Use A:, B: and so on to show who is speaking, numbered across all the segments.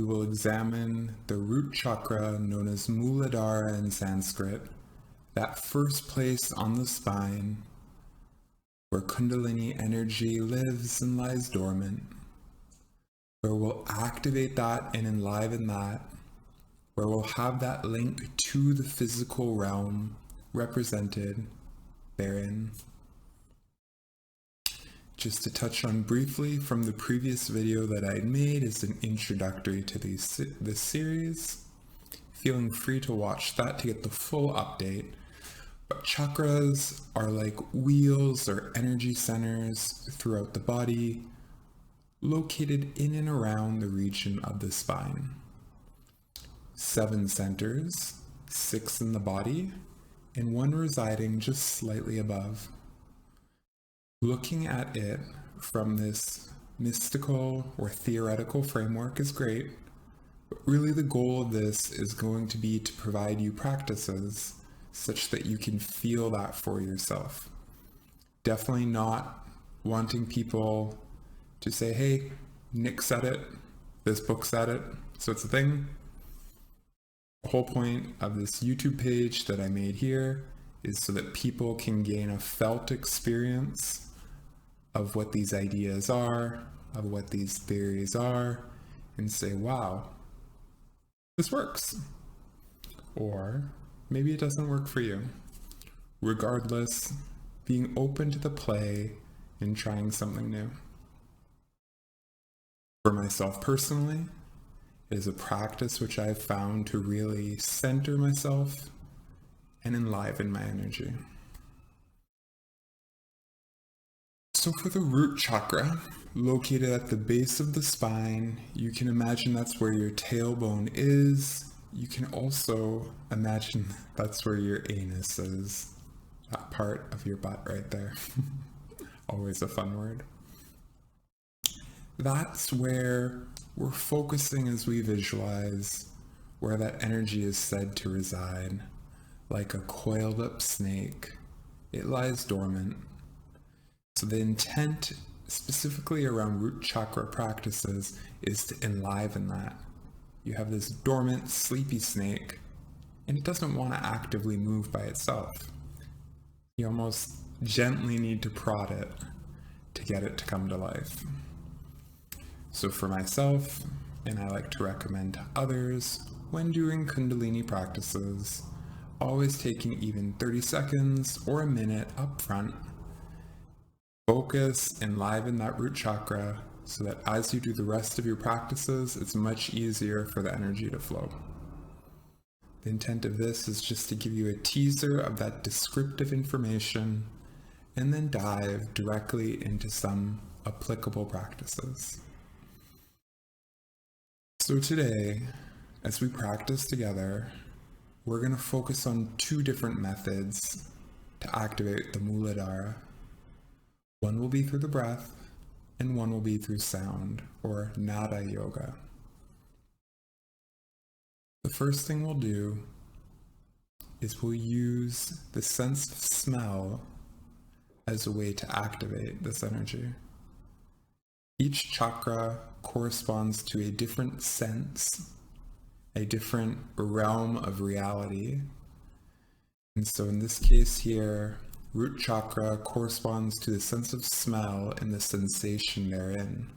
A: we will examine the root chakra known as Muladhara in Sanskrit, that first place on the spine where kundalini energy lives and lies dormant, where we'll activate that and enliven that, where we'll have that link to the physical realm represented therein. Just to touch on briefly from the previous video that I made as an introductory to this series, feeling free to watch that to get the full update. But chakras are like wheels or energy centers throughout the body, located in and around the region of the spine. 7 centers, 6 in the body, and 1 residing just slightly above. Looking at it from this mystical or theoretical framework is great, but really the goal of this is going to be to provide you practices such that you can feel that for yourself. Definitely not wanting people to say, hey, Nick said it, this book said it, so it's a thing. The whole point of this YouTube page that I made here is so that people can gain a felt experience of what these ideas are, of what these theories are, and say, wow, this works. Or maybe it doesn't work for you. Regardless, being open to the play and trying something new. For myself personally, it is a practice which I've found to really center myself and enliven my energy. So for the root chakra, located at the base of the spine, you can imagine that's where your tailbone is. You can also imagine that's where your anus is. That part of your butt right there. Always a fun word. That's where we're focusing as we visualize where that energy is said to reside. Like a coiled up snake, it lies dormant. So the intent specifically around root chakra practices is to enliven that. You have this dormant, sleepy snake, and it doesn't want to actively move by itself. You almost gently need to prod it to get it to come to life. So for myself, and I like to recommend to others, when doing kundalini practices, always taking even 30 seconds or a minute up front, focus, enliven that root chakra so that as you do the rest of your practices, it's much easier for the energy to flow. The intent of this is just to give you a teaser of that descriptive information and then dive directly into some applicable practices. So today, as we practice together, we're going to focus on 2 different methods to activate the Muladhara. One will be through the breath, and one will be through sound, or nada yoga. The first thing we'll do is we'll use the sense of smell as a way to activate this energy. Each chakra corresponds to a different sense, a different realm of reality. And so in this case here, root chakra corresponds to the sense of smell and the sensation therein.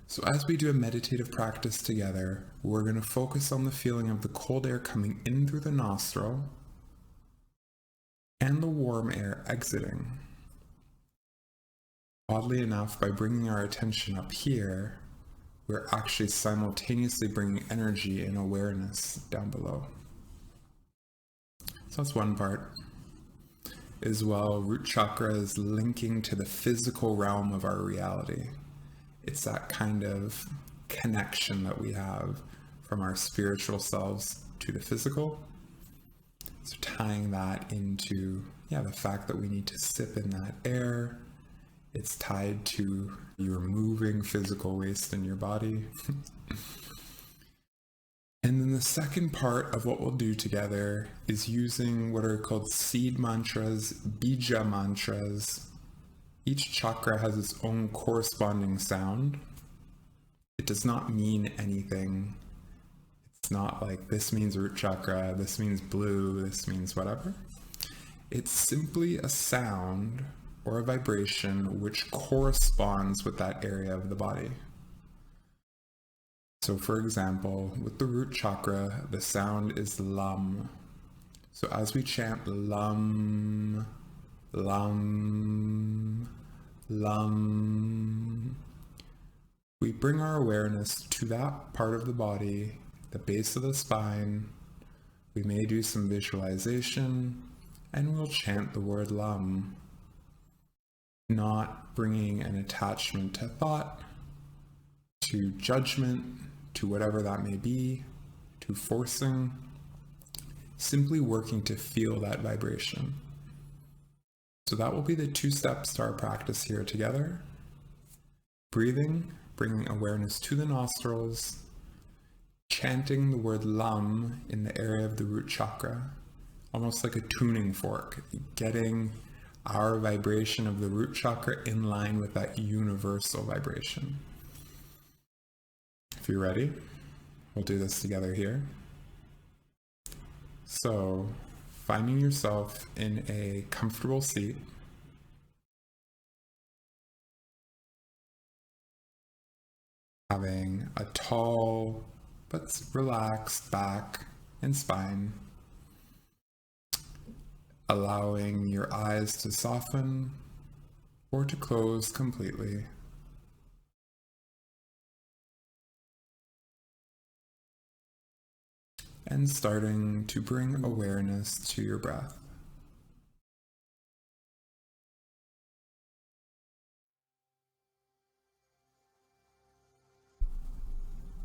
A: So as we do a meditative practice together, we're going to focus on the feeling of the cold air coming in through the nostril and the warm air exiting. Oddly enough, by bringing our attention up here, we're actually simultaneously bringing energy and awareness down below. So that's one part. As well, root chakra is linking to the physical realm of our reality. It's that kind of connection that we have from our spiritual selves to the physical. So tying that into, the fact that we need to sip in that air. It's tied to you removing physical waste in your body. And then the second part of what we'll do together is using what are called seed mantras, bija mantras. Each chakra has its own corresponding sound. The does not mean anything. It's not like this means root chakra, this means blue, this means whatever. It's simply a sound or a vibration which corresponds with that area of the body. So for example, with the root chakra, the sound is lam. So as we chant lam, lam, lam, we bring our awareness to that part of the body, the base of the spine. We may do some visualization, and we'll chant the word lam, not bringing an attachment to thought, to judgment, to whatever that may be, to forcing, simply working to feel that vibration. So that will be the 2 steps to our practice here together. Breathing, bringing awareness to the nostrils, chanting the word lam in the area of the root chakra, almost like a tuning fork, getting our vibration of the root chakra in line with that universal vibration. If you're ready, we'll do this together here. So, finding yourself in a comfortable seat, having a tall but relaxed back and spine, allowing your eyes to soften or to close completely. And starting to bring awareness to your breath.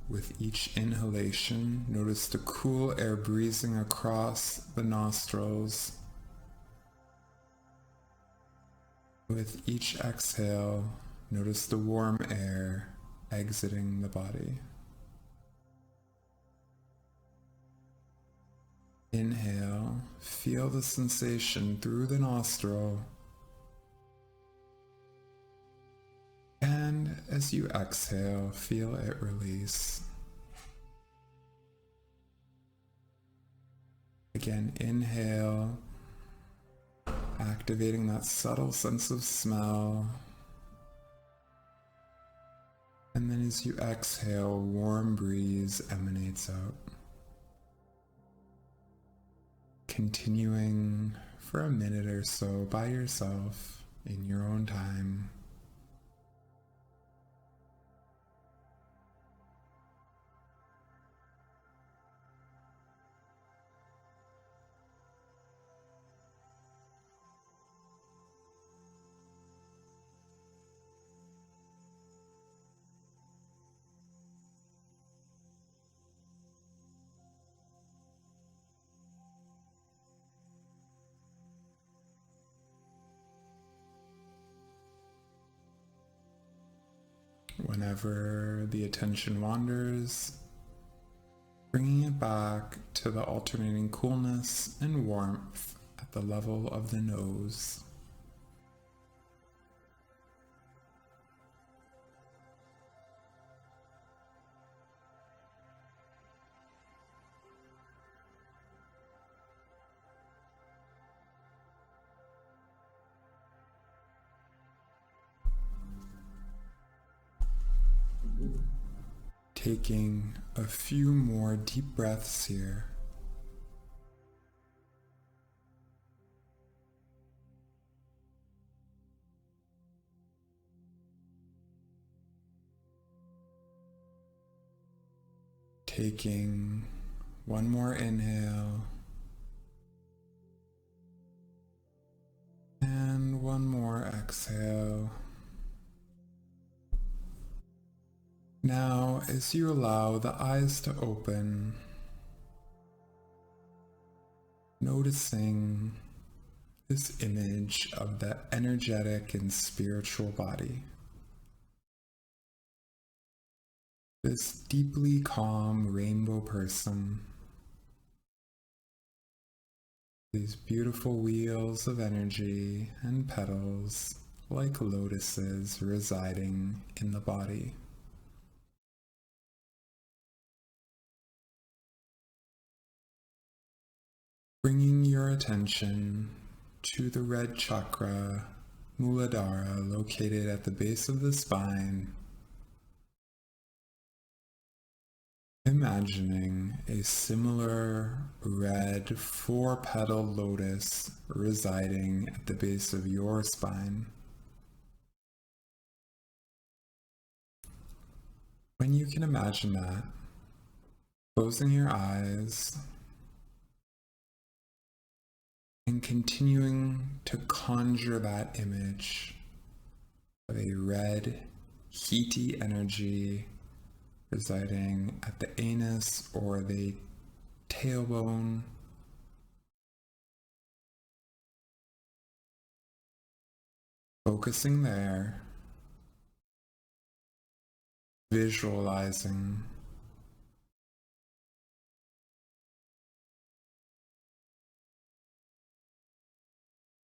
A: With each inhalation, notice the cool air breezing across the nostrils. With each exhale, notice the warm air exiting the body. Inhale, feel the sensation through the nostril. And as you exhale, feel it release. Again, inhale, activating that subtle sense of smell. And then as you exhale, warm breeze emanates out. Continuing for a minute or so by yourself in your own time. Whenever the attention wanders, bringing it back to the alternating coolness and warmth at the level of the nose. Taking a few more deep breaths here. Taking one more inhale and one more exhale. Now, as you allow the eyes to open, noticing this image of the energetic and spiritual body. This deeply calm rainbow person. These beautiful wheels of energy and petals like lotuses residing in the body. Bringing your attention to the red chakra, Muladhara, located at the base of the spine. Imagining a similar red four-petaled lotus residing at the base of your spine. When you can imagine that, closing your eyes and continuing to conjure that image of a red, heaty energy residing at the anus or the tailbone. Focusing there, visualizing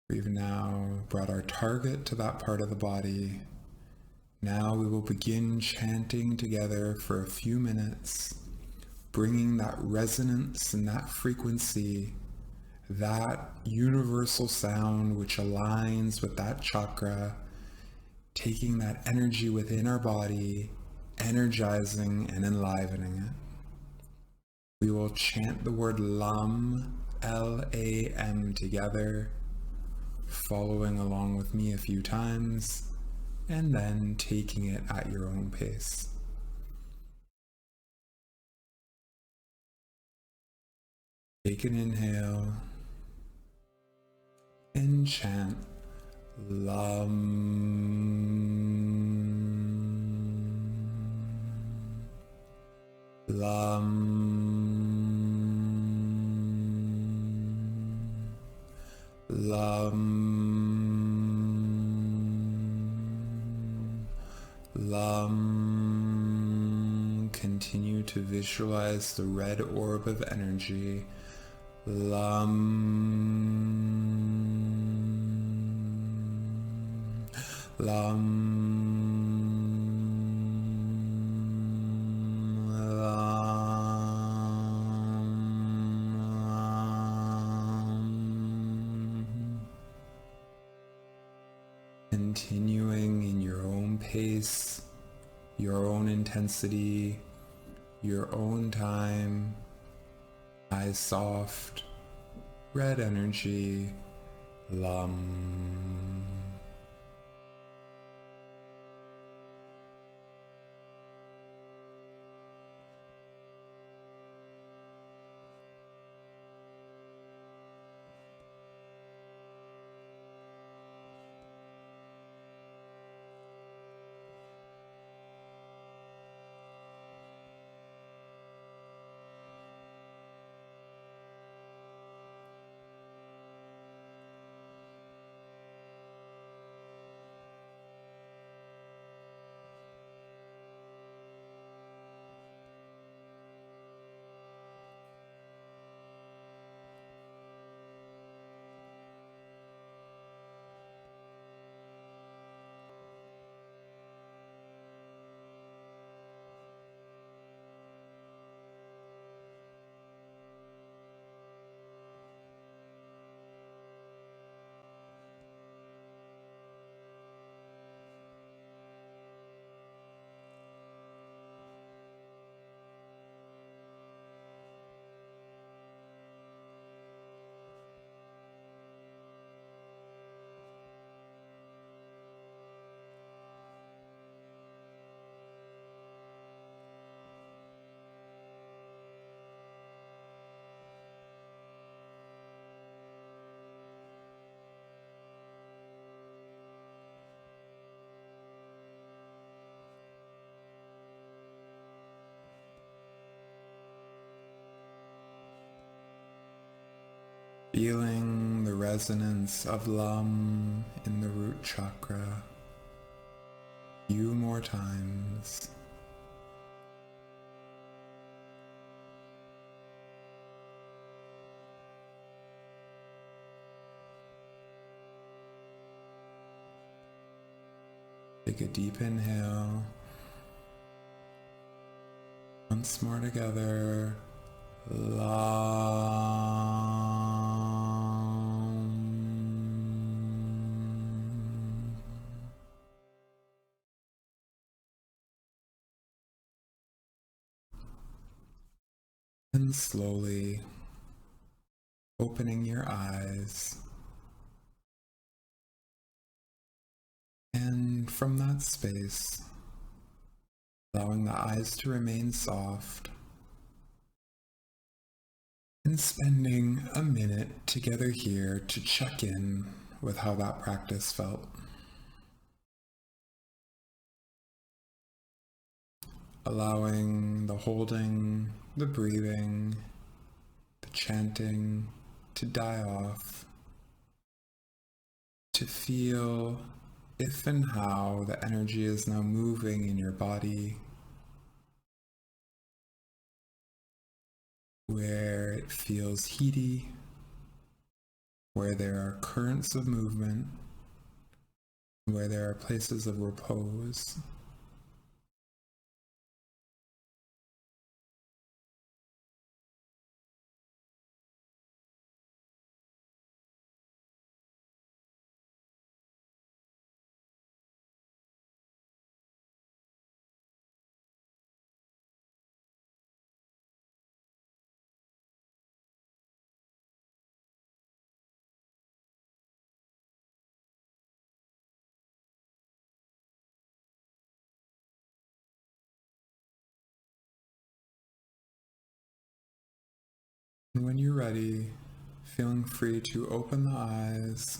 A: we've now brought our target to that part of the body. Now we will begin chanting together for a few minutes, bringing that resonance and that frequency, that universal sound which aligns with that chakra, taking that energy within our body, energizing and enlivening it. We will chant the word LAM, L-A-M together, following along with me a few times, and then taking it at your own pace. Take an inhale and chant LAM, LAM, LAM, LAM. Continue to visualize the red orb of energy. LAM, LAM, LAM. Continuing in your own pace, your own intensity, your own time. Eyes soft, red energy, LAM. Feeling the resonance of LAM in the root chakra. A few more times. Take a deep inhale. Once more together. LAM. And slowly opening your eyes. And from that space, allowing the eyes to remain soft, and spending a minute together here to check in with how that practice felt. Allowing the holding, the breathing, the chanting to die off, to feel if and how the energy is now moving in your body, where it feels heaty, where there are currents of movement, where there are places of repose. And when you're ready, feeling free to open the eyes